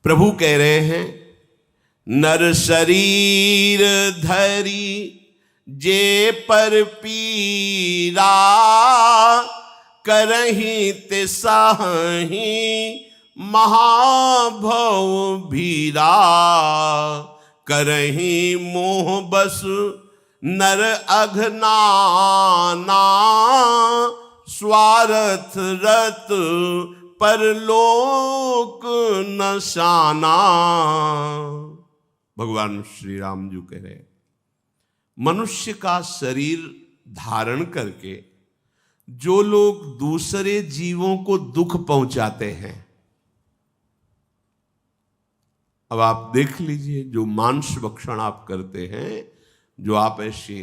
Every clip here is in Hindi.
प्रभु कह रहे हैं, नर शरीर धरी जे पर पीरा, करही ते साही महाभव भीरा। करही मोह बस नर अघनाना, स्वार्थ रत परलोक नशाना। भगवान श्री राम जी कह रहे हैं, मनुष्य का शरीर धारण करके जो लोग दूसरे जीवों को दुख पहुंचाते हैं, अब आप देख लीजिए, जो मांस भक्षण आप करते हैं, जो आप ऐसे,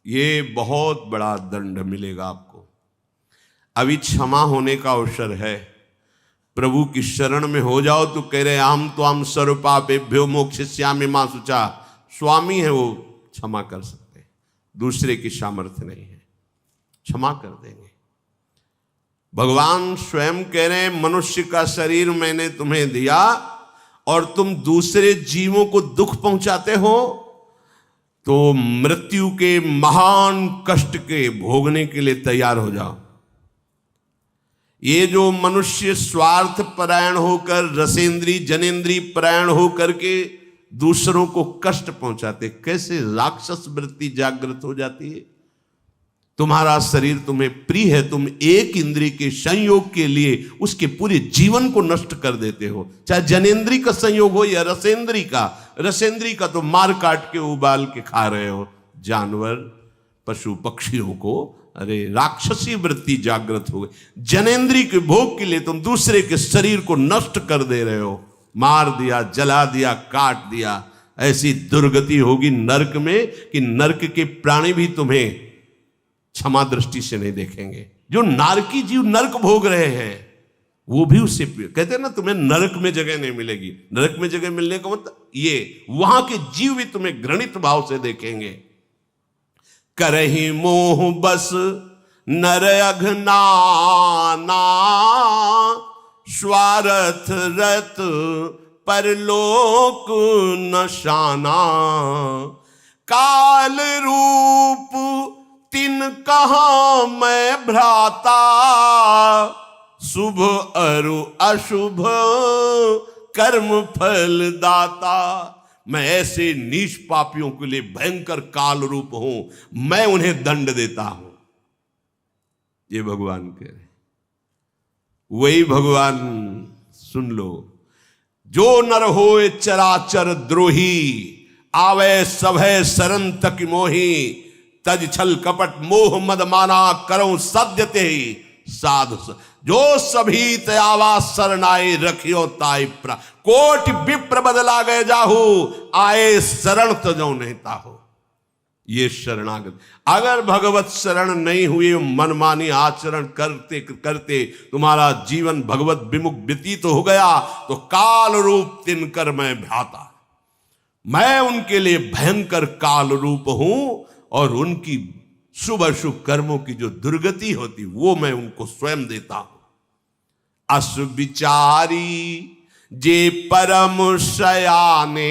ये बहुत बड़ा दंड मिलेगा आपको। अभी क्षमा होने का अवसर है, प्रभु की शरण में हो जाओ तो कह रहे हम तो हम सर्वपापेभ्यो मोक्षयिष्यामि मा शुचा। स्वामी है वो, क्षमा कर सकते हैं, दूसरे की सामर्थ्य नहीं है, क्षमा कर देंगे। भगवान स्वयं कह रहे हैं, मनुष्य का शरीर मैंने तुम्हें दिया और तुम दूसरे जीवों को दुख पहुंचाते हो, तो मृत्यु के महान कष्ट के भोगने के लिए तैयार हो जाओ। ये जो मनुष्य स्वार्थ परायण होकर, रसेंद्री जनेन्द्री परायण होकर के दूसरों को कष्ट पहुंचाते, कैसे राक्षस वृत्ति जागृत हो जाती है। तुम्हारा शरीर तुम्हें प्रिय है, तुम एक इंद्रिय के संयोग के लिए उसके पूरे जीवन को नष्ट कर देते हो। चाहे जनेन्द्री का संयोग हो या रसेंद्री का। रसेंद्री का तो मार काट के उबाल के खा रहे हो जानवर पशु पक्षियों को, अरे राक्षसी वृत्ति जागृत हो गई। जनेन्द्री के भोग के लिए तुम दूसरे के शरीर को नष्ट कर दे रहे हो, मार दिया, जला दिया, काट दिया। ऐसी दुर्गति होगी नरक में कि नरक के प्राणी भी तुम्हें क्षमा दृष्टि से नहीं देखेंगे। जो नारकी जीव नरक भोग रहे हैं वो भी उससे कहते हैं ना, तुम्हें नरक में जगह नहीं मिलेगी। नरक में जगह मिलने का मतलब ये, वहां के जीव भी तुम्हें घृणित भाव से देखेंगे। करही मोह बस नर अघनाना, स्वार्थ रत परलोक नशाना। काल रूप तिन कहाँ मैं भ्राता, शुभ अरु अशुभ कर्म फल दाता। मैं ऐसे नीच पापियों के लिए भयंकर काल रूप हूं, मैं उन्हें दंड देता हूं। ये भगवान कह रहे, वही भगवान सुन लो। जो नर होए चराचर द्रोही, आवे सभय शरण तक मोही। तज छल कपट मोह मद माना, करो सद्यते साधु। जो सभी तयावा शरणाए, रखियो ताई प्रा। कोटि विप्र बदला गए जाहू, आए शरण तजो नहता हो। ये शरणागत, अगर भगवत शरण नहीं हुए, मनमानी आचरण करते करते तुम्हारा जीवन भगवत विमुख व्यतीत हो गया, तो काल रूप तिनकर मैं भ्राता। मैं उनके लिए भयंकर काल रूप हूं, और उनकी शुभ अशुभ कर्मों की जो दुर्गति होती वो मैं उनको स्वयं देता हूं। असुविचारी जे परम शयाने,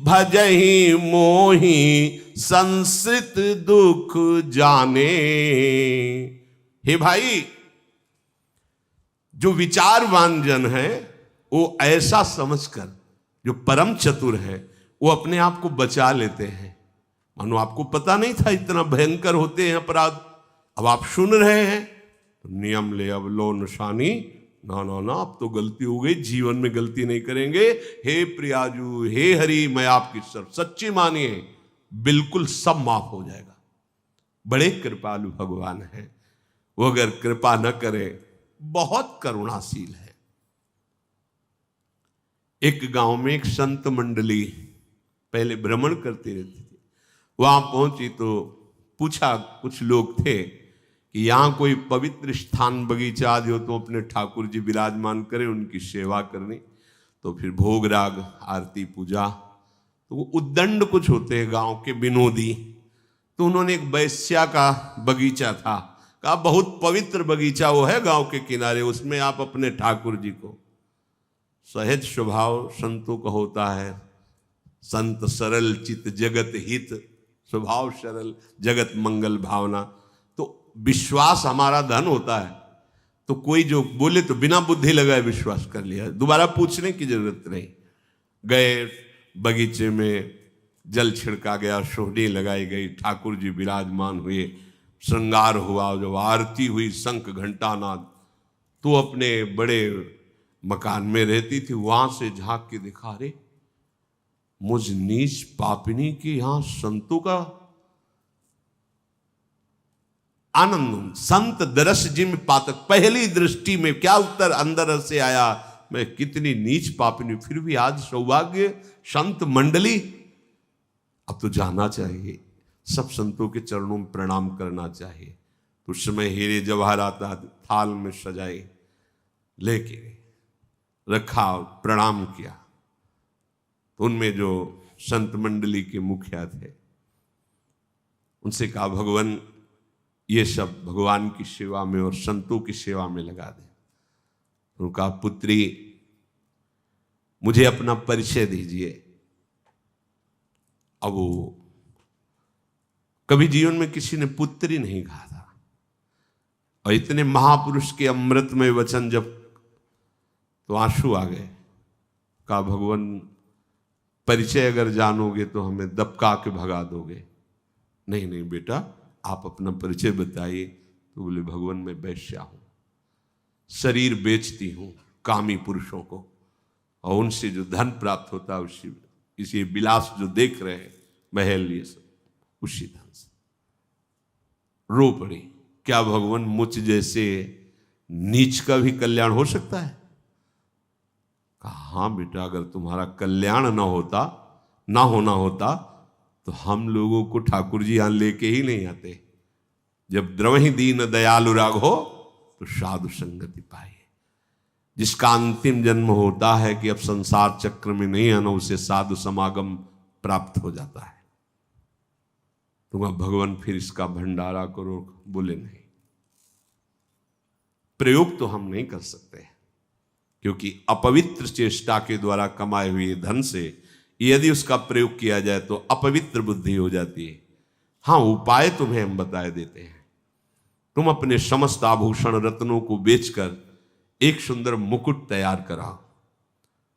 भजहि मोहि संसृत दुख जाने। हे भाई, जो विचारवान जन है वो ऐसा समझकर, जो परम चतुर है वो अपने आप को बचा लेते हैं। मानो आपको पता नहीं था इतना भयंकर होते हैं अपराध, अब आप सुन रहे हैं तो नियम ले अब लो निशानी। ना ना ना, अब तो गलती हो गई, जीवन में गलती नहीं करेंगे। हे प्रियाजू, हे हरि, मैं आपकी सब सच्ची मानिए, बिल्कुल सब माफ हो जाएगा। बड़े कृपालु भगवान है, वो अगर कृपा न करे, बहुत करुणाशील है। एक गांव में एक संत मंडली पहले भ्रमण करती रहती थी। वहां पहुंची तो पूछा, कुछ लोग थे कि यहाँ कोई पवित्र स्थान बगीचा आदि हो तो अपने ठाकुर जी विराजमान करें, उनकी सेवा करनी। तो फिर भोग राग आरती पूजा, तो वो उद्दंड कुछ होते हैं गांव के विनोदी। तो उन्होंने एक वैश्या का बगीचा था, कहा बहुत पवित्र बगीचा वो है गांव के किनारे, उसमें आप अपने ठाकुर जी को सहज स्वभाव संतों का होता है। संत सरल चित जगत हित, स्वभाव सरल जगत मंगल भावना। तो विश्वास हमारा धन होता है। तो कोई जो बोले तो बिना बुद्धि लगाए विश्वास कर लिया, दोबारा पूछने की जरूरत नहीं। गए बगीचे में, जल छिड़का गया, सोहनी लगाई गई, ठाकुर जी विराजमान हुए, श्रृंगार हुआ, जब आरती हुई, शंख घंटा नाद। तो अपने बड़े मकान में रहती थी, वहां से झांक के दिखा, रे मुझ नीच पापिनी के यहां संतों का आनंद। संत दरस जिम पातक, पहली दृष्टि में क्या उत्तर अंदर से आया, मैं कितनी नीच पापिनी, फिर भी आज सौभाग्य संत मंडली। अब तो जाना चाहिए, सब संतों के चरणों में प्रणाम करना चाहिए। तो उस समय हीरे जवाहरात थाल में सजाए लेके रखा, प्रणाम किया। तो उनमें जो संत मंडली के मुखिया थे, उनसे कहा, भगवान ये सब भगवान की सेवा में और संतों की सेवा में लगा दें। उनका, पुत्री मुझे अपना परिचय दीजिए। अब वो कभी जीवन में किसी ने पुत्री नहीं कहा था, और इतने महापुरुष के अमृतमय वचन जब, तो आंसू आ गए। कहा, भगवान परिचय अगर जानोगे तो हमें दबका के भगा दोगे। नहीं नहीं बेटा, आप अपना परिचय बताइए। तो बोले, भगवान मैं वैश्या हूं, शरीर बेचती हूं कामी पुरुषों को, और उनसे जो धन प्राप्त होता है उसी, इसी विलास जो देख रहे हैं महल, ये सब उसी धन से। रो पड़ी, क्या भगवान मुझ जैसे नीच का भी कल्याण हो सकता है? कहा, हाँ बेटा, अगर तुम्हारा कल्याण ना होना होता तो हम लोगों को ठाकुर जी यहां लेके ही नहीं आते। जब द्रवहि दीन दयालु राघो तो साधु संगति पाए। जिसका अंतिम जन्म होता है कि अब संसार चक्र में नहीं आना, उसे साधु समागम प्राप्त हो जाता है। तुम अब भगवान फिर इसका भंडारा करो। बोले, नहीं, प्रयोग तो हम नहीं कर सकते, क्योंकि अपवित्र चेष्टा के द्वारा कमाए हुए धन से यदि उसका प्रयोग किया जाए तो अपवित्र बुद्धि हो जाती है। हाँ, उपाय तुम्हें हम बताए देते हैं। तुम अपने समस्त आभूषण रत्नों को बेचकर एक सुंदर मुकुट तैयार कराओ,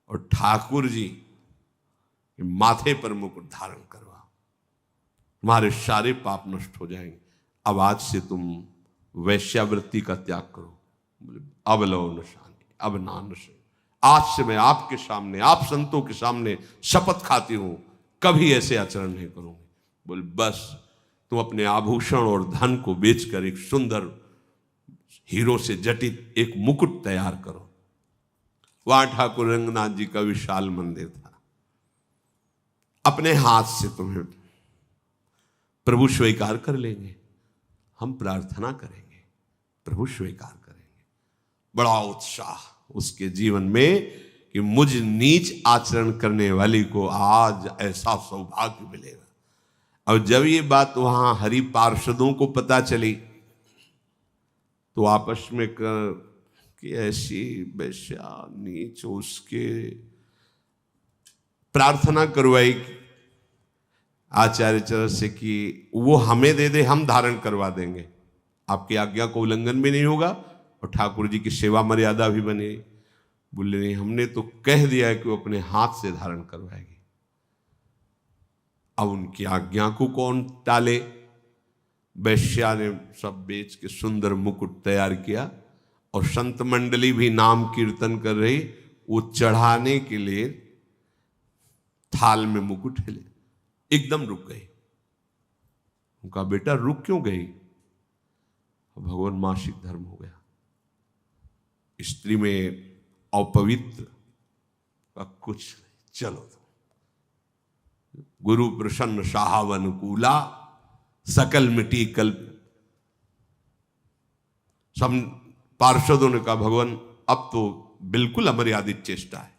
और ठाकुर जी माथे पर मुकुट धारण करवाओ। तुम्हारे सारे पाप नष्ट हो जाएंगे। अब आज से तुम वैश्यावृत्ति का त्याग करो। बोले, अब लो नशानी, अब ना नशे। आज से मैं आपके सामने, आप संतों के सामने शपथ खाती हूं, कभी ऐसे आचरण नहीं करूंगी। बोले, बस तुम अपने आभूषण और धन को बेचकर एक सुंदर हीरो से जटित एक मुकुट तैयार करो। वहां ठाकुर रंगनाथ जी का विशाल मंदिर था। अपने हाथ से तुम्हें प्रभु स्वीकार कर लेंगे, हम प्रार्थना करेंगे, प्रभु स्वीकार करेंगे। बड़ा उत्साह उसके जीवन में कि मुझ नीच आचरण करने वाली को आज ऐसा सौभाग्य मिलेगा। और जब ये बात वहां हरि पार्षदों को पता चली तो आपस में कि ऐसी वैश्या नीच, उसके प्रार्थना करवाई आचार्य चरण से कि वो हमें दे दे, हम धारण करवा देंगे, आपकी आज्ञा को उल्लंघन भी नहीं होगा और ठाकुर जी की सेवा मर्यादा भी बने। बोले, नहीं, हमने तो कह दिया है कि वो अपने हाथ से धारण करवाएगी। अब उनकी आज्ञा को कौन टाले। वैश्या ने सब बेच के सुंदर मुकुट तैयार किया, और संत मंडली भी नाम कीर्तन कर रही। वो चढ़ाने के लिए थाल में मुकुट हिले, एकदम रुक गई। उनका, बेटा रुक क्यों गई? भगवान मासिक धर्म हो गया, स्त्री में अपवित्र का कुछ नहीं, चलो। गुरु प्रसन्न साहब अनुकूला, सकल मिटी कल्प। सब पार्षदों ने कहा, भगवान अब तो बिल्कुल अमर्यादित चेष्टा है।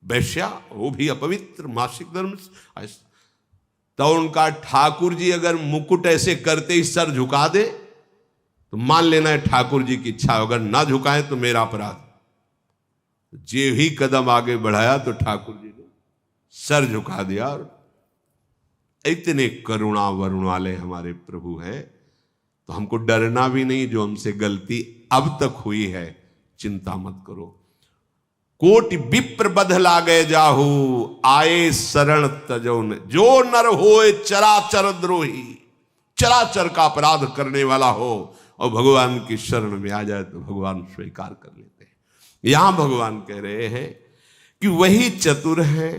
वैश्या, वो भी अपवित्र, मासिक धर्म। तो उनका, ठाकुर जी अगर मुकुट ऐसे करते ही सर झुका दे तो मान लेना है ठाकुर जी की इच्छा, अगर ना झुकाए तो मेरा अपराध। जे ही कदम आगे बढ़ाया तो ठाकुर जी ने सर झुका दिया। और इतने करुणा वरुण वाले हमारे प्रभु हैं, तो हमको डरना भी नहीं। जो हमसे गलती अब तक हुई है, चिंता मत करो। कोटि विप्र बध लागे जाहू, आए शरण तजोन। जो नर होए चराचर द्रोही, चराचर का अपराध करने वाला हो और भगवान की शरण में आ जाए तो भगवान स्वीकार कर लेते हैं। यहां भगवान कह रहे हैं कि वही चतुर है।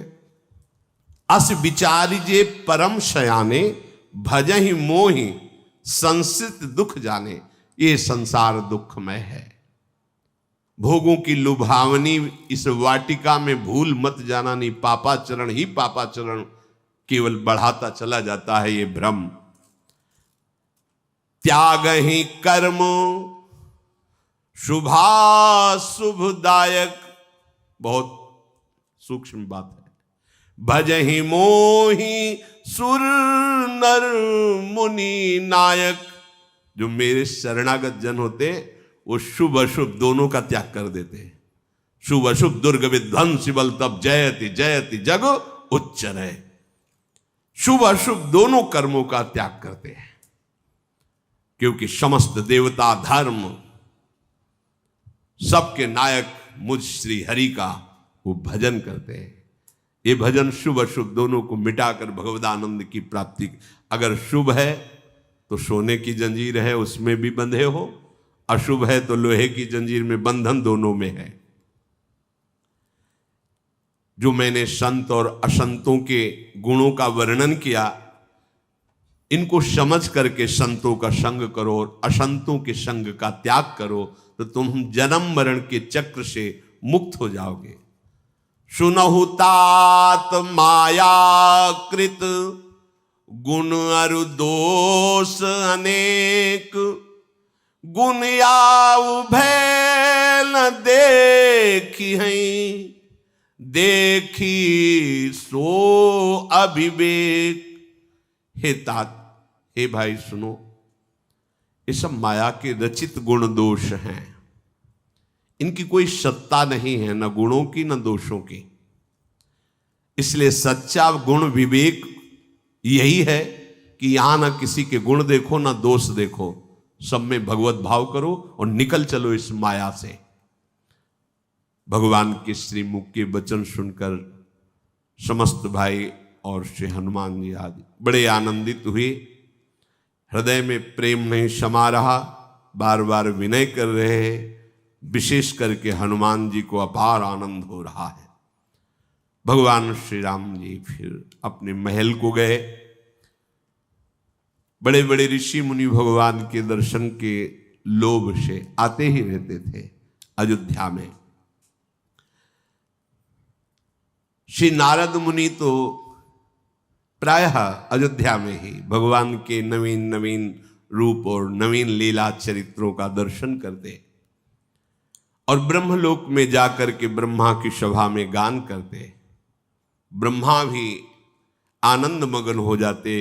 अस विचारी जे परम शयाने, भजहि मोहि संसित दुख जाने। ये संसार दुखमय है। भोगों की लुभावनी इस वाटिका में भूल मत जाना। नहीं, पापाचरण ही पापाचरण केवल बढ़ाता चला जाता है ये भ्रम। त्याग ही कर्म शुभाशुभदायक, बहुत सूक्ष्म बात है। भजहि मोहि सुर नर मुनि नायक। जो मेरे शरणागत जन होते वो शुभ अशुभ दोनों का त्याग कर देते हैं। शुभ अशुभ दुर्ग विध्वंसी बल तब जयति जयति जग उच्चरय। शुभ अशुभ दोनों कर्मों का त्याग करते हैं, क्योंकि समस्त देवता धर्म सबके नायक मुझ श्री हरि का वो भजन करते हैं। ये भजन शुभ अशुभ दोनों को मिटाकर भगवदानंद की प्राप्ति। अगर शुभ है तो सोने की जंजीर है, उसमें भी बंधे हो। अशुभ है तो लोहे की जंजीर में बंधन दोनों में है। जो मैंने संत और असंतों के गुणों का वर्णन किया, इनको समझ करके संतों का संग करो और असंतों के संग का त्याग करो, तो तुम जन्म मरण के चक्र से मुक्त हो जाओगे। सुनहु तात माया कृत, गुण अरु दोष अनेक। गुण याऊ भय न देखी हैं, देखी सो अभिवेक। हे तात, हे भाई सुनो, ये सब माया के रचित गुण दोष हैं। इनकी कोई सत्ता नहीं है, न गुणों की न दोषों की। इसलिए सच्चा गुण विवेक यही है कि यहां न किसी के गुण देखो न दोष देखो, सब में भगवत भाव करो और निकल चलो इस माया से। भगवान के श्रीमुख के वचन सुनकर समस्त भाई और श्री हनुमान जी आदि बड़े आनंदित हुए। हृदय में प्रेम नहीं समा रहा, बार बार विनय कर रहे हैं। विशेष करके हनुमान जी को अपार आनंद हो रहा है। भगवान श्री राम जी फिर अपने महल को गए। बड़े बड़े ऋषि मुनि भगवान के दर्शन के लोभ से आते ही रहते थे अयोध्या में। श्री नारद मुनि तो प्रायः अयोध्या में ही भगवान के नवीन नवीन रूप और नवीन लीला चरित्रों का दर्शन करते और ब्रह्मलोक में जाकर के ब्रह्मा की सभा में गान करते। ब्रह्मा भी आनंद मगन हो जाते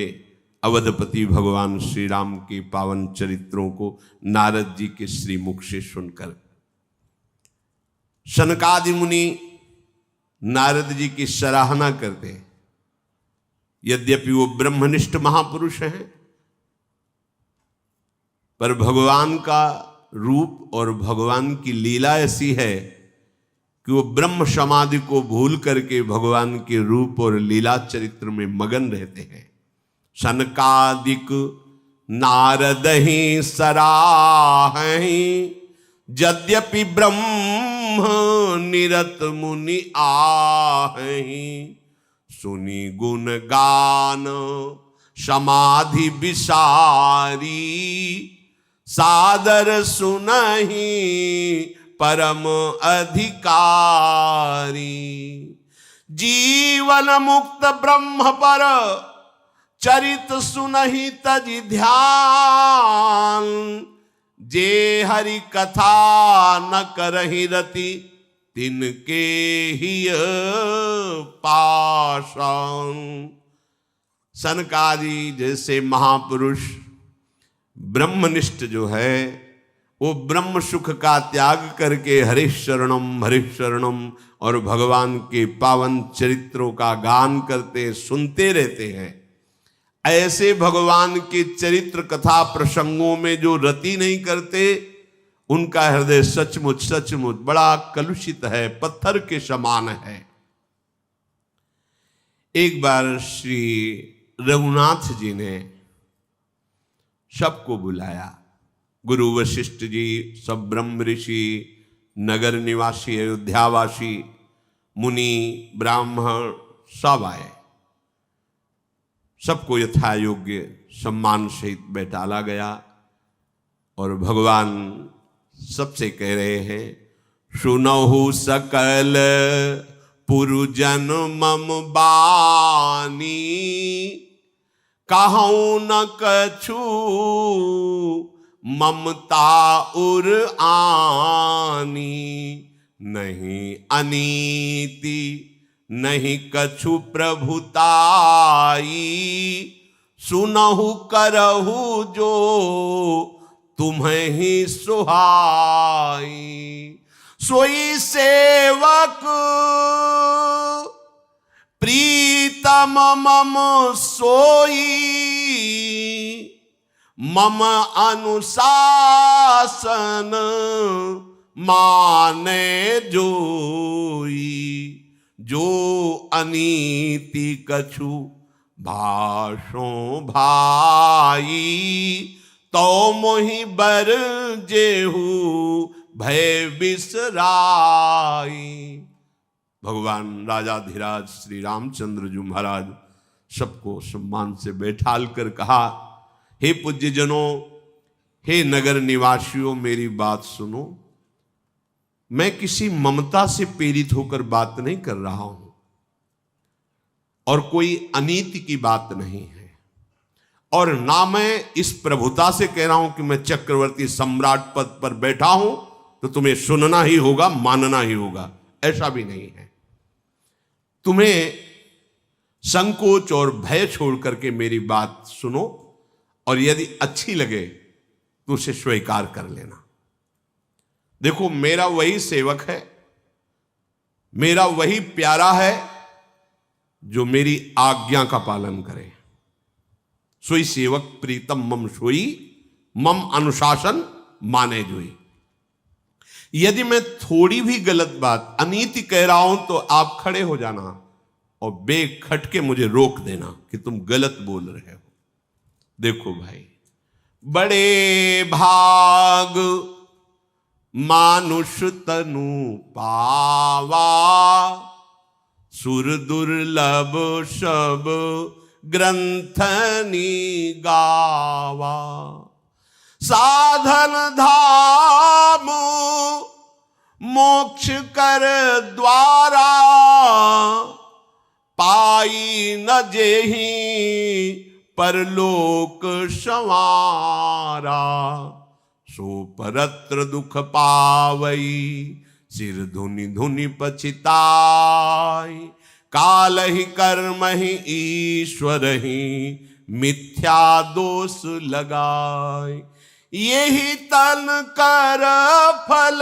अवधपति भगवान श्री राम के पावन चरित्रों को नारद जी के श्रीमुख से सुनकर। सनकादि मुनि नारद जी की सराहना करते। यद्यपि वो ब्रह्मनिष्ठ महापुरुष हैं, पर भगवान का रूप और भगवान की लीला ऐसी है कि वो ब्रह्म समाधि को भूल करके भगवान के रूप और लीला चरित्र में मगन रहते हैं। सनकादिक नारद ही सराहि, यद्यपि ब्रह्म निरत मुनि आहि। सुनी गुण गान समाधि विसारी, सादर सुनहि परम अधिकारी। जीवन मुक्त ब्रह्म पर चरित सुनहि तजि ध्यान। जे हरि कथा न करहि रति, तिनके हिय पाषाण। सनकादि जैसे महापुरुष ब्रह्मनिष्ठ जो है वो ब्रह्म सुख का त्याग करके हरिश शरणम और भगवान के पावन चरित्रों का गान करते सुनते रहते हैं। ऐसे भगवान के चरित्र कथा प्रसंगों में जो रति नहीं करते, उनका हृदय सचमुच बड़ा कलुषित है, पत्थर के समान है। एक बार श्री रघुनाथ जी ने सबको बुलाया, गुरु वशिष्ठ जी, सब ब्रह्म ऋषि, नगर निवासी, अयोध्यावासी, मुनि, ब्राह्मण सब आए। सबको यथा योग्य सम्मान सहित बैठाला गया और भगवान सबसे कह रहे हैं, सुनहु सकल पुरुजन मम बानी, कहूं न कछु ममता उर आनी, नहीं अनीति नहीं कछु प्रभुताई, सुनहु करहु जो तुम्हें ही सुहाई, सोई सेवक प्रीतम मम सोई, मम अनुशासन माने जोई, जो अनीति कछु भाषों भाई, तो मोहि बर जेहू भय बिसराई। भगवान राजाधिराज श्री रामचंद्र जी महाराज सबको सम्मान से बैठाल कर कहा, हे पूज्य जनों, हे नगर निवासियों, मेरी बात सुनो। मैं किसी ममता से प्रेरित होकर बात नहीं कर रहा हूं और कोई अनीति की बात नहीं है, और ना मैं इस प्रभुता से कह रहा हूं कि मैं चक्रवर्ती सम्राट पद पर बैठा हूं तो तुम्हें सुनना ही होगा, मानना ही होगा, ऐसा भी नहीं है। तुम्हें संकोच और भय छोड़ करके मेरी बात सुनो, और यदि अच्छी लगे तो उसे स्वीकार कर लेना। देखो, मेरा वही सेवक है, मेरा वही प्यारा है जो मेरी आज्ञा का पालन करे। सोई सेवक प्रीतम मम सोई, मम अनुशासन माने जोई। यदि मैं थोड़ी भी गलत बात, अनीति कह रहा हूं तो आप खड़े हो जाना और बेखटके मुझे रोक देना कि तुम गलत बोल रहे हो। देखो भाई, बड़े भाग मानुष तनु पावा, सुर दुर्लभ सब ग्रंथनी गावा, साधन धाम मोक्ष कर द्वारा, पाई न जेहि परलोक संवारा, सो परत्र दुख पावई, सिर धुनि धुनि पछिताई, काल ही कर्म ही ईश्वर ही मिथ्या दोष लगाए, यही तन कर फल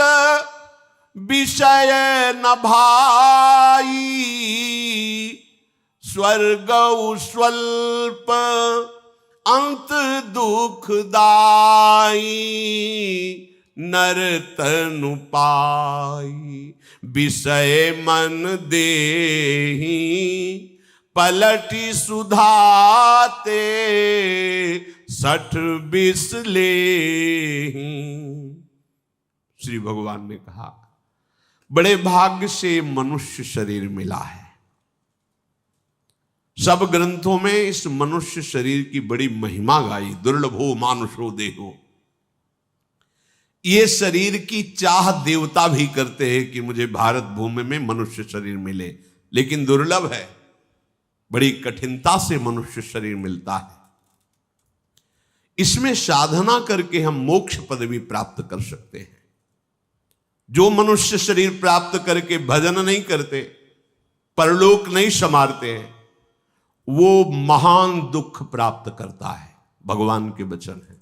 विषय न भाई, स्वर्ग स्वल्प अंत दुखदाई, नर तनु पाई, विषय मन देहि, पलटी सुधाते सठ बिस लेहि। श्री भगवान ने कहा, बड़े भाग्य से मनुष्य शरीर मिला है। सब ग्रंथों में इस मनुष्य शरीर की बड़ी महिमा गाई, दुर्लभो मानुषो देहो। ये शरीर की चाह देवता भी करते हैं कि मुझे भारत भूमि में मनुष्य शरीर मिले, लेकिन दुर्लभ है, बड़ी कठिनता से मनुष्य शरीर मिलता है। इसमें साधना करके हम मोक्ष पदवी प्राप्त कर सकते हैं। जो मनुष्य शरीर प्राप्त करके भजन नहीं करते, परलोक नहीं संवारते हैं, वो महान दुख प्राप्त करता है। भगवान के वचन है।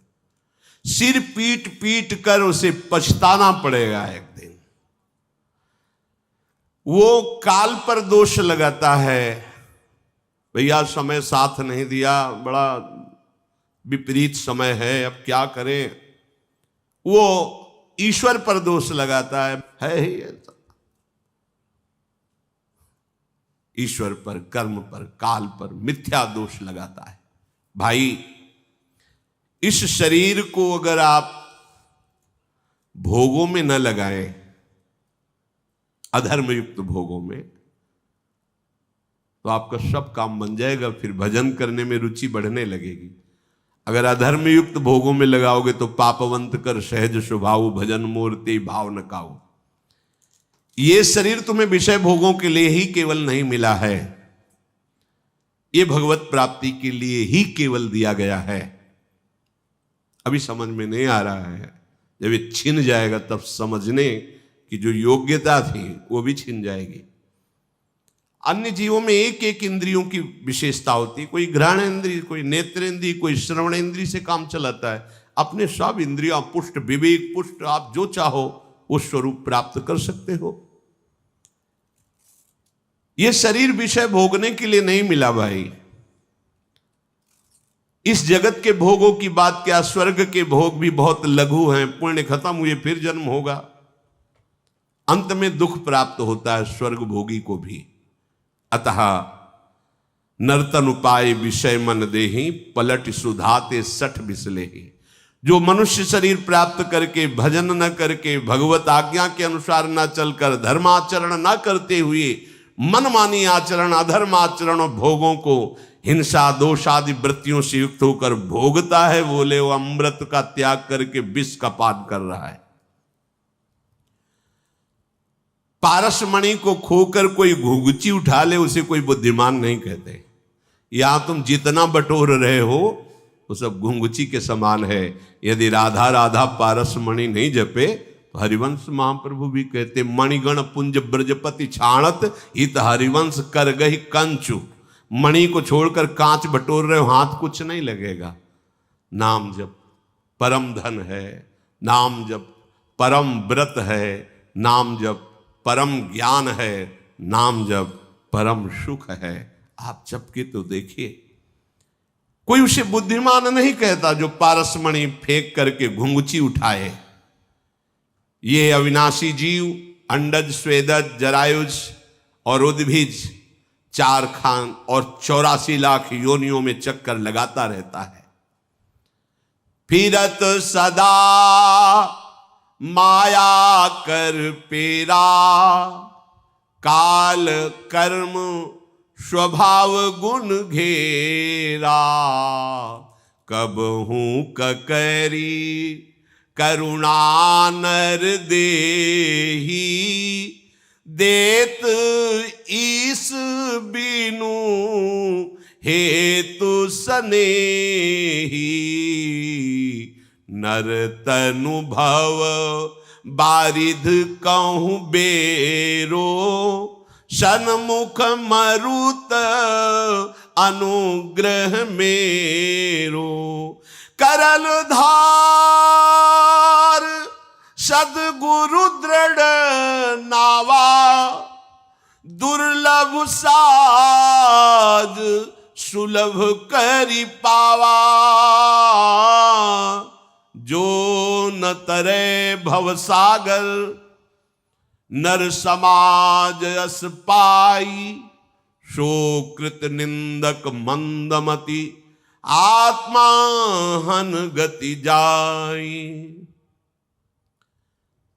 सिर पीट पीट कर उसे पछताना पड़ेगा एक दिन। वो काल पर दोष लगाता है, भैया समय साथ नहीं दिया, बड़ा विपरीत समय है, अब क्या करें। वो ईश्वर पर दोष लगाता है ही ऐसा। ईश्वर पर, कर्म पर, काल पर मिथ्या दोष लगाता है। भाई, इस शरीर को अगर आप भोगों में न लगाएं, अधर्म युक्त भोगों में, तो आपका सब काम बन जाएगा, फिर भजन करने में रुचि बढ़ने लगेगी। अगर अधर्म युक्त भोगों में लगाओगे तो पापवंत कर सहज स्वभाव, भजन मूर्ति भाव न काऊ। ये शरीर तुम्हें विषय भोगों के लिए ही केवल नहीं मिला है, ये भगवत प्राप्ति के लिए ही केवल दिया गया है। अभी समझ में नहीं आ रहा है, जब ये छिन जाएगा तब समझने की जो योग्यता थी वो भी छिन जाएगी। अन्य जीवों में एक एक इंद्रियों की विशेषता होती है। कोई घ्राण इंद्रिय, कोई नेत्रेंद्रिय, कोई श्रवण इंद्रिय से काम चलाता है। अपने सब इंद्रियां पुष्ट, विवेक पुष्ट, आप जो चाहो वो स्वरूप प्राप्त कर सकते हो। ये शरीर विषय भोगने के लिए नहीं मिला भाई। इस जगत के भोगों की बात क्या, स्वर्ग के भोग भी बहुत लघु हैं। पुण्य खत्म हुए फिर जन्म होगा, अंत में दुख प्राप्त होता है स्वर्ग भोगी को भी। अतः नर्तन उपाय विषय मन देहि, पलट सुधाते सठ बिसलेहि। जो मनुष्य शरीर प्राप्त करके भजन न करके, भगवत आज्ञा के अनुसार न चलकर, धर्माचरण न करते हुए मनमानी आचरण, अधर्म आचरण और भोगों को हिंसा दोष आदि वृत्तियों से युक्त होकर भोगता है, बोले वो अमृत का त्याग करके विष का पान कर रहा है। पारसमणि को खोकर कोई घुंघची उठा ले, उसे कोई बुद्धिमान नहीं कहते। यहां तुम जितना बटोर रहे हो वो सब घुंघची के समान है। यदि राधा राधा पारसमणि नहीं जपे तो हरिवंश महाप्रभु भी कहते, मणिगण पुंज ब्रजपति छाणत हित हरिवंश कर गही कंचु। मणि को छोड़कर कांच बटोर रहे हो, हाथ कुछ नहीं लगेगा। नाम जप परम धन है, नाम जप परम व्रत है, नाम जप परम ज्ञान है, नाम जप परम सुख है। आप जप के तो देखिए, कोई उसे बुद्धिमान नहीं कहता जो पारसमणि फेंक करके घुंघची उठाए। ये अविनाशी जीव अंडज, स्वेदज, जरायुज और उद्भिज 4 खान और 84 लाख योनियों में चक्कर लगाता रहता है। फिरत सदा माया कर पेरा, काल कर्म स्वभाव गुण घेरा। कब हूं ककरी करुणा नर देही, देत ईस बीनु हेतु सनेही। नर तनु भव बारिध कहूं बेरो, सन्मुख मरुत अनुग्रह मेरो। करल धार सद्गुरु दृढ़ नावा, दुर्लभ साज सुलभ करि पावा। जो न तरे भवसागर, नर समाज अस पाई। सो कृत निंदक मंदमति, आत्मा हन गति जाई।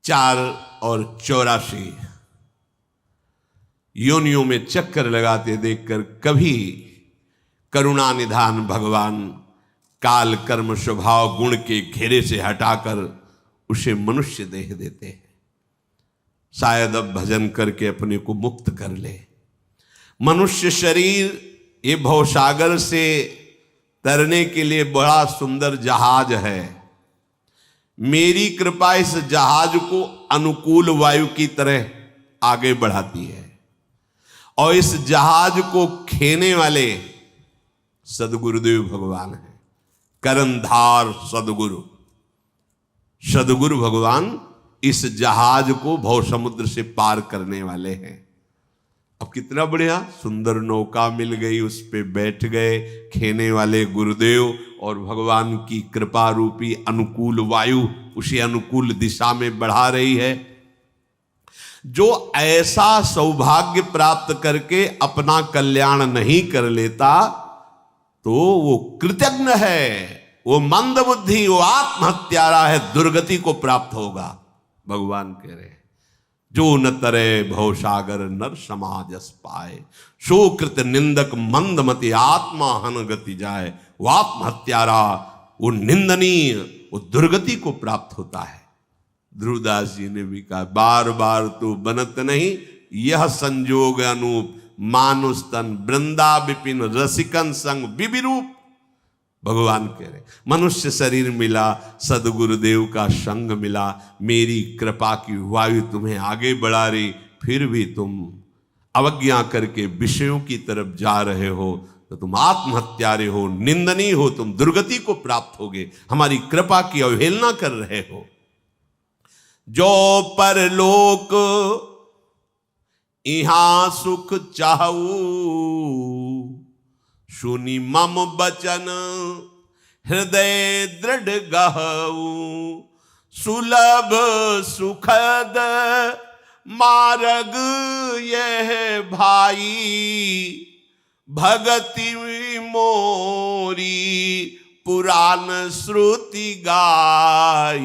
4 और 84 योनियों में चक्कर लगाते देखकर कभी करुणा निधान भगवान काल कर्म स्वभाव गुण के घेरे से हटाकर उसे मनुष्य देह देते हैं। शायद अब भजन करके अपने को मुक्त कर ले। मनुष्य शरीर ये भवसागर से तरने के लिए बड़ा सुंदर जहाज है। मेरी कृपा इस जहाज को अनुकूल वायु की तरह आगे बढ़ाती है, और इस जहाज को खेने वाले सदगुरुदेव भगवान हैं। करनधार सदगुरु सद्गुरु भगवान इस जहाज को भव समुद्र से पार करने वाले हैं। अब कितना बढ़िया सुंदर नौका मिल गई, उस पे बैठ गए खेने वाले गुरुदेव, और भगवान की कृपा रूपी अनुकूल वायु उसे अनुकूल दिशा में बढ़ा रही है। जो ऐसा सौभाग्य प्राप्त करके अपना कल्याण नहीं कर लेता तो वो कृतज्ञ है, वो मंद बुद्धि, वो आत्महत्यारा है, दुर्गति को प्राप्त होगा। भगवान कह रहे हैं जो न तरे भवसागर नर समाजस पाए, सो कृत निंदक मंदमति आत्मा हन गति जाए। वो आत्महत्यारा, वो निंदनीय, वो दुर्गति को प्राप्त होता है। ध्रुवदास जी ने भी कहा बार बार तो बनत नहीं, यह संजोग अनूप, मानुष तन वृंदा विपिन रसिकन संग विविरूप। भगवान कह रहे मनुष्य शरीर मिला, सदगुरुदेव का संग मिला, मेरी कृपा की वायु तुम्हें आगे बढ़ा रही, फिर भी तुम अवज्ञा करके विषयों की तरफ जा रहे हो तो तुम आत्महत्यारे हो, निंदनीय हो, तुम दुर्गति को प्राप्त होगे, हमारी कृपा की अवहेलना कर रहे हो। जो परलोक इहां सुख चाहू, सुनी मम बचन हृदय दृढ़ गहऊ। सुलभ सुखद मार्ग यह भाई, भगति मोरी पुराण श्रुति गाई।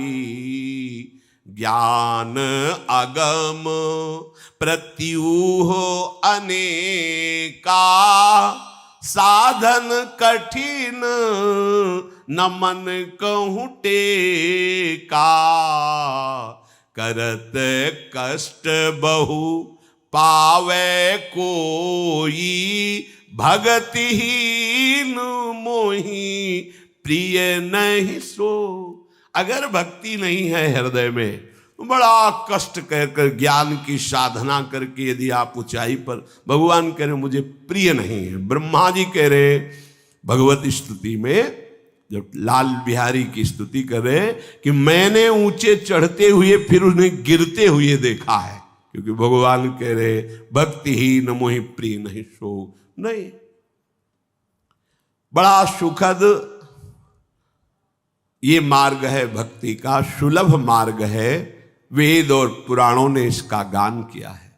ज्ञान अगम प्रत्यूह अनेका, साधन कठिन न मन कहूँ टेका। करत कष्ट बहु पावे कोई, भगतिहीन मोही प्रिय नहीं सो। अगर भक्ति नहीं है हृदय में, बड़ा कष्ट कहकर ज्ञान की साधना करके यदि आप ऊंचाई पर, भगवान कह रहे मुझे प्रिय नहीं है। ब्रह्मा जी कह रहे भगवत स्तुति में, जब लाल बिहारी की स्तुति कर रहे कि मैंने ऊंचे चढ़ते हुए फिर उन्हें गिरते हुए देखा है, क्योंकि भगवान कह रहे भक्ति ही न मोहि प्रिय नहीं सो। नहीं, बड़ा सुखद ये मार्ग है भक्ति का, सुलभ मार्ग है। वेद और पुराणों ने इसका गान किया है।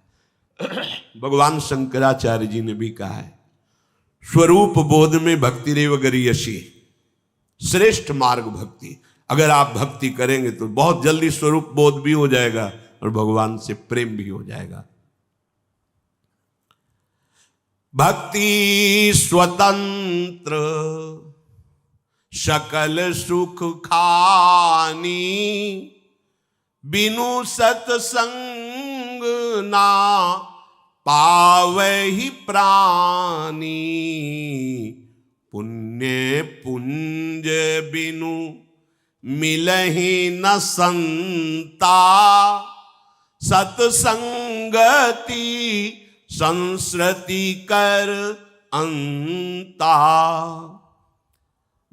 भगवान शंकराचार्य जी ने भी कहा है स्वरूप बोध में भक्ति रेव गरीयसी, श्रेष्ठ मार्ग भक्ति। अगर आप भक्ति करेंगे तो बहुत जल्दी स्वरूप बोध भी हो जाएगा और भगवान से प्रेम भी हो जाएगा। भक्ति स्वतंत्र सकल सुख खानी, बिनु सत्संग ना पावे ही प्राणी। पुण्य पुंज बिनु मिलहि न संता, सत्संगति संस्कृति कर अंता।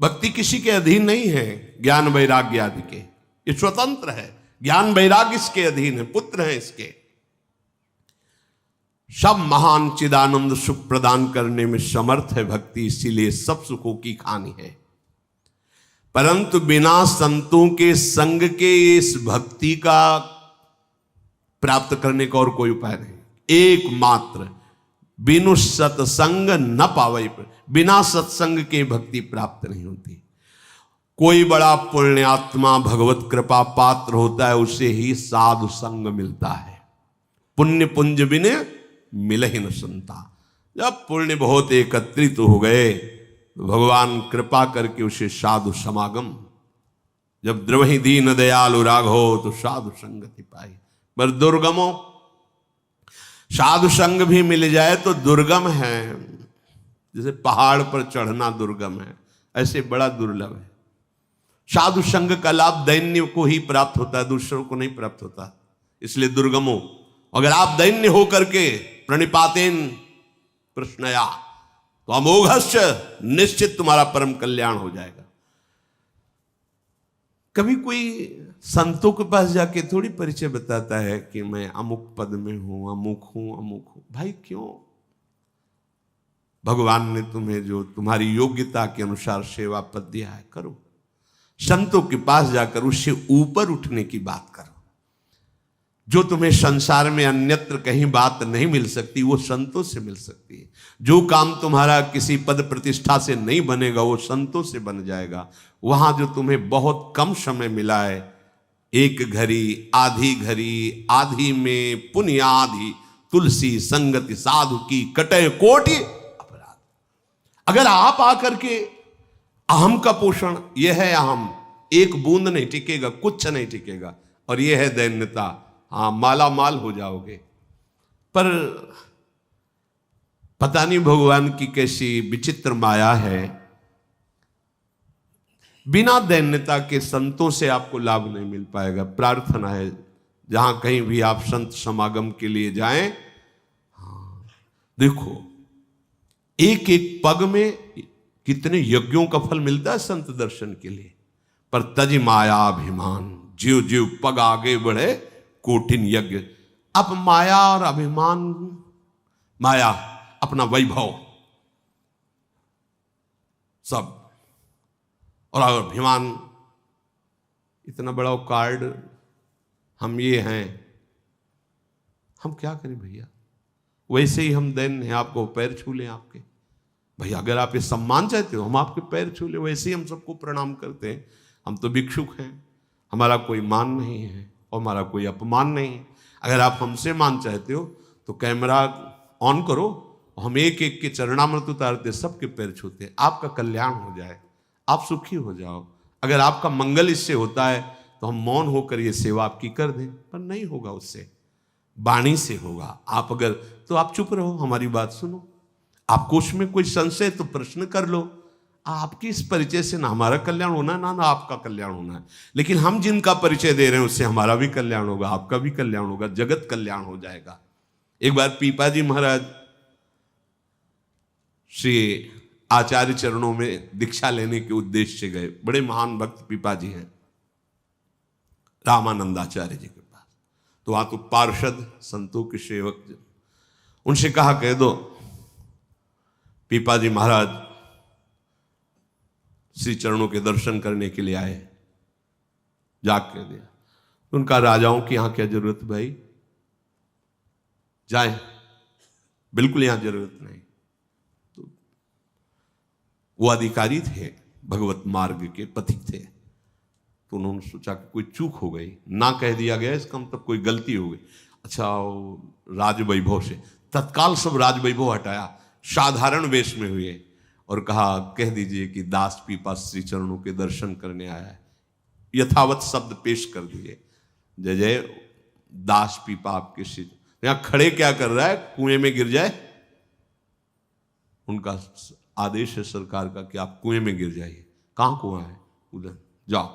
भक्ति किसी के अधीन नहीं है, ज्ञान वैराग्य आदि के, ये स्वतंत्र है। ज्ञान वैराग्य इसके अधीन है, पुत्र है इसके। सब महान चिदानंद सुख प्रदान करने में समर्थ है भक्ति, इसीलिए सब सुखों की खानी है। परंतु बिना संतों के संग के इस भक्ति का प्राप्त करने का और कोई उपाय नहीं। एकमात्र बिनु सत्संग न पावे, बिना सत्संग के भक्ति प्राप्त नहीं होती। कोई बड़ा पुण्यात्मा भगवत कृपा पात्र होता है, उसे ही साधु संग मिलता है। पुण्य पुंज बिने मिल ही न संता। जब पुण्य बहुत एकत्रित हो गए तो भगवान कृपा करके उसे साधु समागम, जब द्रवहि दीन दयालु राघो तो साधु संगति पाई। पर दुर्गमो, साधु संग भी मिल जाए तो दुर्गम है। जैसे पहाड़ पर चढ़ना दुर्गम है, ऐसे बड़ा दुर्लभ है। साधु संग का लाभ दैन्य को ही प्राप्त होता है, दूसरों को नहीं प्राप्त होता, इसलिए दुर्गमो। अगर आप दैन्य होकर के प्रणिपातेन प्रश्नया तो अमोघस्य, निश्चित तुम्हारा परम कल्याण हो जाएगा। कभी कोई संतों के पास जाके थोड़ी परिचय बताता है कि मैं अमुक पद में हूं, अमुक हूं, अमुक हूं। भाई क्यों? भगवान ने तुम्हें जो तुम्हारी योग्यता के अनुसार सेवा पद दिया है, करो। संतों के पास जाकर उससे ऊपर उठने की बात करो। जो तुम्हें संसार में अन्यत्र कहीं बात नहीं मिल सकती, वो संतों से मिल सकती है। जो काम तुम्हारा किसी पद प्रतिष्ठा से नहीं बनेगा, वो संतों से बन जाएगा। वहां जो तुम्हें बहुत कम समय मिला है, एक घड़ी, आधी में पुण्य आधी, तुलसी संगति साधु की कटे कोटि अपराध। अगर आप आकर के अहम का पोषण, यह है अहम, एक बूंद नहीं टिकेगा, कुछ नहीं टिकेगा, और यह है दैन्यता, हाँ माला माल हो जाओगे। पर पता नहीं भगवान की कैसी विचित्र माया है, बिना दैन्यता के संतों से आपको लाभ नहीं मिल पाएगा। प्रार्थना है जहां कहीं भी आप संत समागम के लिए जाएं, हाँ, देखो एक एक पग में कितने यज्ञों का फल मिलता है संत दर्शन के लिए। पर तज माया अभिमान, जीव जीव पग आगे बढ़े कोटिन यज्ञ। अब माया और अभिमान, माया अपना वैभव सब, और अभिमान इतना बड़ा कार्ड, हम ये हैं, हम क्या करें भैया? वैसे ही हम दैन हैं, आपको पैर छू लें आपके। भैया अगर आप ये सम्मान चाहते हो, हम आपके पैर छू लें, वैसे ही हम सबको प्रणाम करते हैं। हम तो भिक्षुक हैं, हमारा कोई मान नहीं है और हमारा कोई अपमान नहीं है। अगर आप हमसे मान चाहते हो तो कैमरा ऑन करो, हम एक एक के चरणामृत उतारते, सबके पैर छूते हैं। आपका कल्याण हो जाए, आप सुखी हो जाओ। अगर आपका मंगल इससे होता है तो हम मौन होकर ये सेवा आपकी कर दें, पर नहीं होगा, उससे वाणी से होगा। आप अगर, तो आप चुप रहो, हमारी बात सुनो। आपको उसमें कोई संशय तो प्रश्न कर लो। आपकी इस परिचय से ना हमारा कल्याण होना है, ना आपका कल्याण होना है। लेकिन हम जिनका परिचय दे रहे हैं उससे हमारा भी कल्याण होगा, आपका भी कल्याण होगा, जगत कल्याण हो जाएगा। एक बार पीपाजी महाराज श्री आचार्य चरणों में दीक्षा लेने के उद्देश्य से गए। बड़े महान भक्त पीपाजी हैं, रामानंदाचार्य जी के पास। तो वहां तो पार्षद संतों के सेवक, उनसे कहा कह दो पीपाजी महाराज श्री चरणों के दर्शन करने के लिए आए, जाग कह दिया। उनका राजाओं की यहां क्या जरूरत भाई, जाए, बिल्कुल यहां जरूरत नहीं। तो वो अधिकारी थे, भगवत मार्ग के पथिक थे, तो उन्होंने सोचा कि कोई चूक हो गई, ना कह दिया गया, इसका मतलब कोई गलती हो गई। अच्छा, राज वैभव से तत्काल सब राज वैभव हटाया, साधारण वेश में हुए और कहा कह दीजिए कि दास पीपा श्री चरणों के दर्शन करने आया है। यथावत शब्द पेश कर दिए, जय जय दास पीपा आपके श्री। यहां खड़े क्या कर रहा है, कुएं में गिर जाए? उनका आदेश है सरकार का कि आप कुएं में गिर जाइए। कहां कुआं है? उधर जाओ।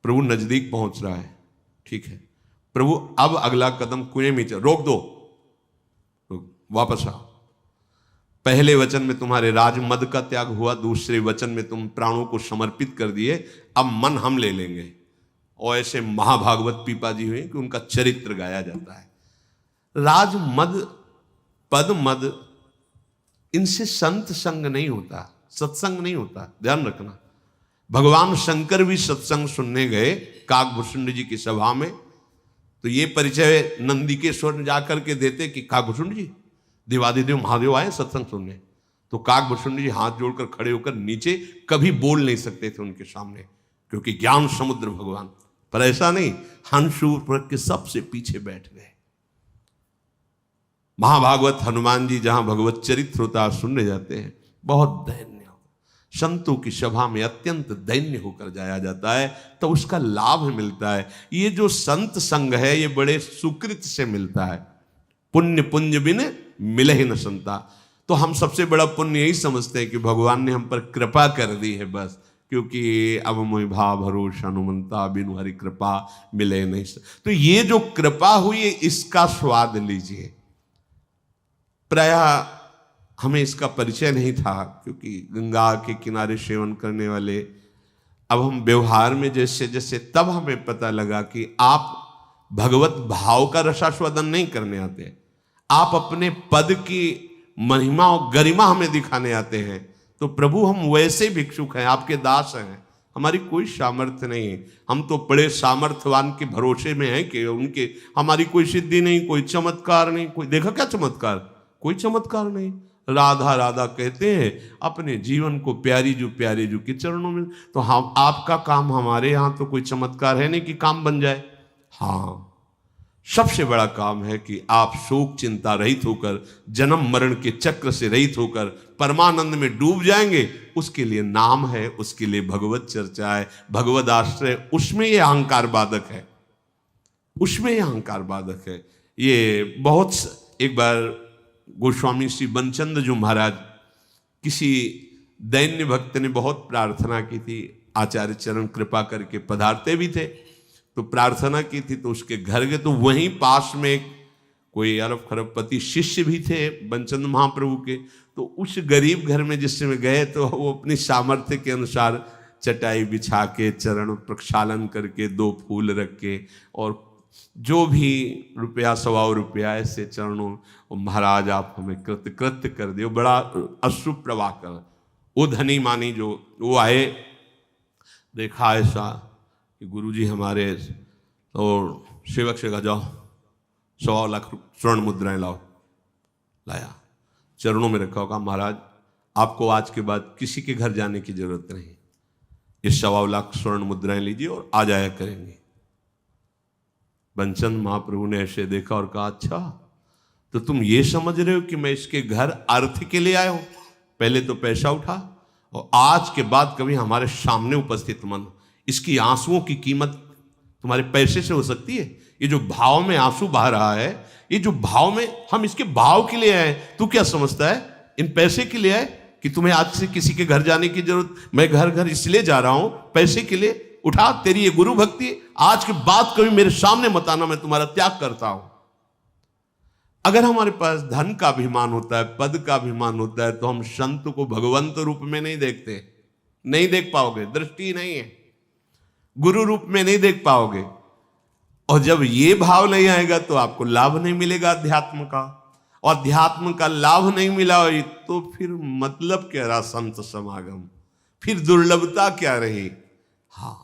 प्रभु नजदीक पहुंच रहा है, ठीक है प्रभु, अब अगला कदम कुएं में चल, रोक दो, वापस आओ। पहले वचन में तुम्हारे राजमद का त्याग हुआ, दूसरे वचन में तुम प्राणों को समर्पित कर दिए, अब मन हम ले लेंगे। और ऐसे महाभागवत पीपाजी हुए कि उनका चरित्र गाया जाता है। राजमद, पद मद, इनसे संत संग नहीं होता, सत्संग नहीं होता, ध्यान रखना। भगवान शंकर भी सत्संग सुनने गए काकभूषुंड जी की सभा में, तो ये परिचय नंदिकेश्वर में जाकर के देते कि काकभूषुंड जी देवादिदेव महादेव आए सत्संग सुनने। तो काकभूषुंड जी हाथ जोड़कर खड़े होकर नीचे, कभी बोल नहीं सकते थे उनके सामने, क्योंकि ज्ञान समुद्र भगवान। पर ऐसा नहीं, हंसूर के सबसे पीछे बैठ गए। महाभागवत हनुमान जी जहां भगवत चरित्र होता सुनने जाते हैं, बहुत दैन्य, संतों की सभा में अत्यंत दैन्य होकर जाया जाता है, तो उसका लाभ मिलता है। ये जो संत संग है, ये बड़े सुकृत से मिलता है। पुण्य पुंज बिन मिले ही न संता। तो हम सबसे बड़ा पुण्य यही समझते हैं कि भगवान ने हम पर कृपा कर दी है बस, क्योंकि अब मोहि भाव भरोसा हनुमंता बिनु हरि कृपा मिले नहीं। तो ये जो कृपा हुई है, इसका स्वाद लीजिए। प्राय हमें इसका परिचय नहीं था, क्योंकि गंगा के किनारे सेवन करने वाले अब हम व्यवहार में जैसे जैसे तब हमें पता लगा कि आप भगवत भाव का रसास्वादन नहीं करने आते, आप अपने पद की महिमा और गरिमा हमें दिखाने आते हैं। तो प्रभु हम वैसे भिक्षुक हैं, आपके दास हैं, हमारी कोई सामर्थ्य नहीं है। हम तो बड़े सामर्थ्यवान के भरोसे में हैं कि उनके हमारी कोई सिद्धि नहीं, कोई चमत्कार नहीं। कोई देखा क्या चमत्कार? कोई चमत्कार नहीं। राधा राधा कहते हैं अपने जीवन को प्यारी जो के चरणों में। तो हम आपका काम, हमारे यहाँ तो कोई चमत्कार है नहीं कि काम बन जाए। हाँ, सबसे बड़ा काम है कि आप शोक चिंता रहित होकर, जन्म मरण के चक्र से रहित होकर परमानंद में डूब जाएंगे। उसके लिए नाम है, उसके लिए भगवत चर्चा है, भगवत आश्रय। उसमें ये अहंकार बाधक है, उसमें ये अहंकार बाधक है। ये बहुत, एक बार गोस्वामी श्री बनचंद्र जो महाराज, किसी दैन्य भक्त ने बहुत प्रार्थना की थी, आचार्य चरण कृपा करके पधारते भी थे, तो प्रार्थना की थी। तो उसके घर गए, तो वहीं पास में कोई अरब खरबपति शिष्य भी थे बनचंद्र महाप्रभु के। तो उस गरीब घर में जिसमें गए, तो वो अपनी सामर्थ्य के अनुसार चटाई बिछा के, चरण प्रक्षालन करके, 2 फूल रख के, और जो भी रुपया 125 रुपया ऐसे चरणों, महाराज आप हमें कृत्य कर दो। बड़ा अश्रु प्रवाह कर। वो धनी मानी जो वो आए, देखा ऐसा कि गुरुजी हमारे, और सेवक से कहा जाओ 125 लाख स्वर्ण मुद्राएं लाओ। लाया, चरणों में रखा होगा, महाराज आपको आज के बाद किसी के घर जाने की जरूरत नहीं, ये 125 लाख स्वर्ण मुद्राएं लीजिए और आ जाया करेंगे। बनचंद महाप्रभु ने ऐसे देखा और कहा, अच्छा तो तुम ये समझ रहे हो कि मैं इसके घर अर्थ के लिए आया हूं? पहले तो पैसा उठा, और आज के बाद कभी हमारे सामने उपस्थित मन। इसकी आंसुओं की कीमत तुम्हारे पैसे से हो सकती है? ये जो भाव में आंसू बहा रहा है, ये जो भाव में, हम इसके भाव के लिए आए। तू क्या समझता है इन पैसे के लिए आए कि तुम्हें आज से किसी के घर जाने की जरूरत? मैं घर घर इसलिए जा रहा हूं पैसे के लिए। उठा, तेरी ये गुरु भक्ति, आज के बाद कभी मेरे सामने मत आना, मैं तुम्हारा त्याग करता हूं। अगर हमारे पास धन का अभिमान होता है, पद का अभिमान होता है, तो हम संत को भगवंत रूप में नहीं देखते, नहीं देख पाओगे, दृष्टि नहीं है, गुरु रूप में नहीं देख पाओगे। और जब ये भाव नहीं आएगा तो आपको लाभ नहीं मिलेगा अध्यात्म का, और अध्यात्म का लाभ नहीं मिला तो फिर मतलब क्या रहा संत समागम, फिर दुर्लभता क्या रही। हाँ,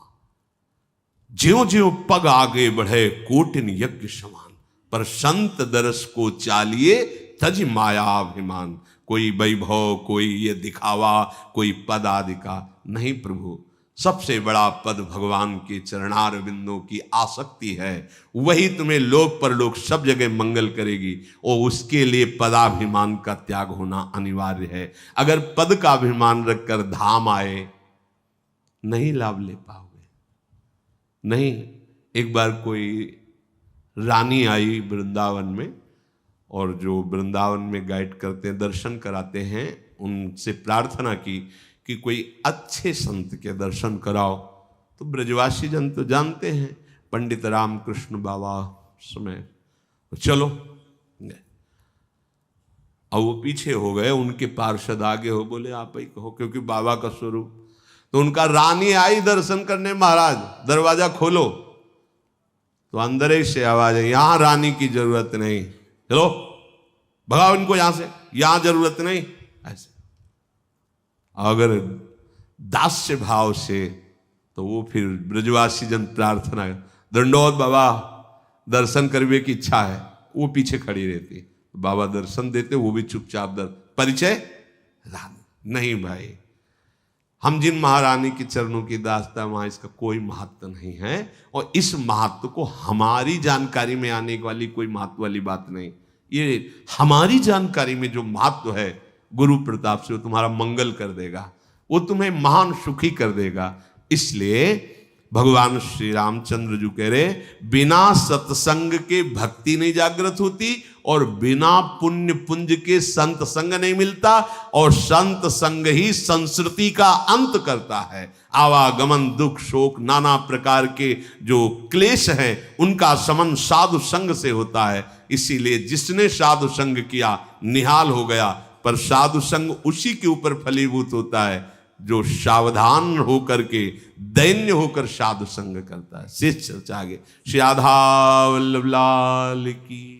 ज्यों ज्यों पग आगे बढ़े कोटिन यज्ञ समान, पर संत दरस को चालिए तज माया अभिमान। कोई वैभव, कोई ये दिखावा, कोई पद आदि का नहीं प्रभु। सबसे बड़ा पद भगवान के चरणार बिंदों की आसक्ति है, वही तुम्हें लोक परलोक सब जगह मंगल करेगी, और उसके लिए पदाभिमान का त्याग होना अनिवार्य है। अगर पद का अभिमान रखकर धाम आए, नहीं लाभ ले पाओगे। नहीं, एक बार कोई रानी आई वृंदावन में, और जो वृंदावन में गाइड करते हैं, दर्शन कराते हैं, उनसे प्रार्थना की कि कोई अच्छे संत के दर्शन कराओ। तो ब्रजवासी जन तो जानते हैं, पंडित रामकृष्ण बाबा समय, चलो। अब वो पीछे हो गए, उनके पार्षद आगे हो, बोले आप ही कहो, क्योंकि बाबा का स्वरूप। तो उनका रानी आई दर्शन करने, महाराज दरवाजा खोलो, तो अंदर ही से आवाज है, यहां रानी की जरूरत नहीं, चलो भगाओ इनको यहां से, यहां जरूरत नहीं। ऐसे अगर दास्य भाव से, तो वो फिर ब्रजवासी जन प्रार्थना, दंडोत बाबा दर्शन करने की इच्छा है, वो पीछे खड़ी रहती, बाबा दर्शन देते, वो भी चुपचाप परिचय रानी नहीं। भाई, हम जिन महारानी की चरणों की दास्ता, वहां इसका कोई महत्व नहीं है, और इस महत्व को हमारी जानकारी में आने वाली कोई महत्व वाली बात नहीं। ये हमारी जानकारी में जो महत्व है, गुरु प्रताप से वो तुम्हारा मंगल कर देगा, वो तुम्हें महान सुखी कर देगा। इसलिए भगवान श्री रामचंद्र जी कह रहे, बिना सत्संग के भक्ति नहीं जागृत होती, और बिना पुण्य पुंज के संत संग नहीं मिलता, और संत संग ही संस्कृति का अंत करता है। आवागमन, दुख, शोक, नाना प्रकार के जो क्लेश हैं, उनका समन साधु संग से होता है। इसीलिए जिसने साधु संग किया निहाल हो गया, पर साधु संग उसी के ऊपर फलीभूत होता है जो सावधान होकर के दैन्य होकर साधु संग करता है। शेष चर्चा आगे। श्री राधा वल्लभ लाल की।